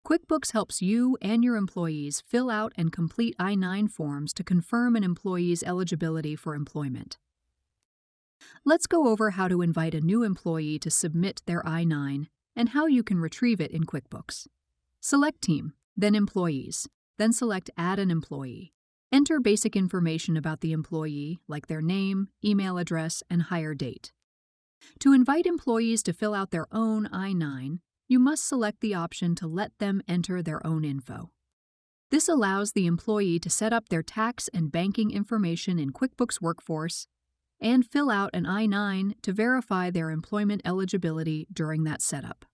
QuickBooks helps you and your employees fill out and complete I-9 forms to confirm an employee's eligibility for employment. Let's go over how to invite a new employee to submit their I-9 and how you can retrieve it in QuickBooks. Select Team, then Employees, then select Add an Employee. Enter basic information about the employee, like their name, email address, and hire date. To invite employees to fill out their own I-9, you must select the option to let them enter their own info. This allows the employee to set up their tax and banking information in QuickBooks Workforce and fill out an I-9 to verify their employment eligibility during that setup.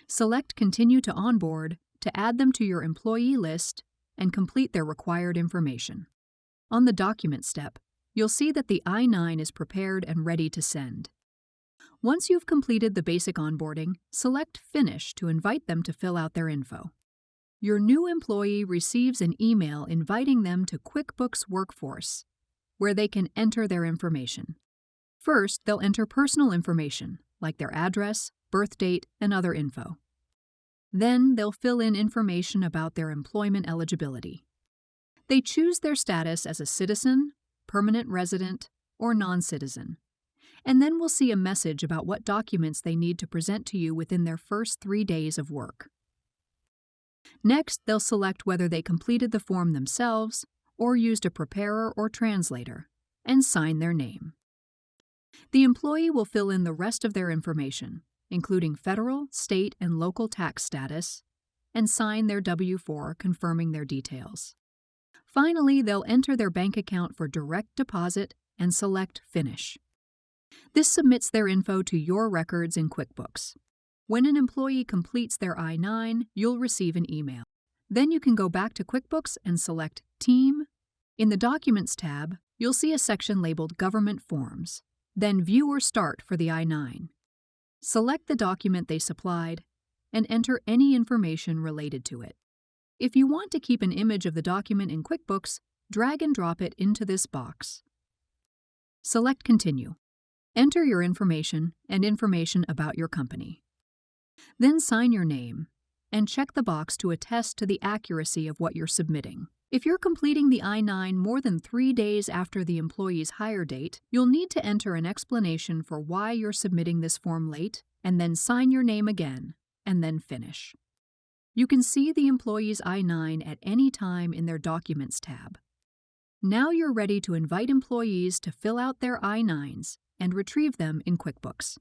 Select Continue to Onboard to add them to your employee list and complete their required information. On the Document step, you'll see that the I-9 is prepared and ready to send. Once you've completed the basic onboarding, select Finish to invite them to fill out their info. Your new employee receives an email inviting them to QuickBooks Workforce, where they can enter their information. First, they'll enter personal information, like their address, birth date, and other info. Then, they'll fill in information about their employment eligibility. They choose their status as a citizen, permanent resident, or non-citizen. And then we'll see a message about what documents they need to present to you within their first 3 days of work. Next, they'll select whether they completed the form themselves or used a preparer or translator, and sign their name. The employee will fill in the rest of their information, including federal, state, and local tax status, and sign their W-4 confirming their details. Finally, they'll enter their bank account for direct deposit and select Finish. This submits their info to your records in QuickBooks. When an employee completes their I-9, you'll receive an email. Then you can go back to QuickBooks and select Team. In the Documents tab, you'll see a section labeled Government Forms, then View or Start for the I-9. Select the document they supplied and enter any information related to it. If you want to keep an image of the document in QuickBooks, drag and drop it into this box. Select Continue. Enter your information and information about your company. Then sign your name and check the box to attest to the accuracy of what you're submitting. If you're completing the I-9 more than 3 days after the employee's hire date, you'll need to enter an explanation for why you're submitting this form late, and then sign your name again, and then finish. You can see the employee's I-9 at any time in their Documents tab. Now you're ready to invite employees to fill out their I-9s and retrieve them in QuickBooks.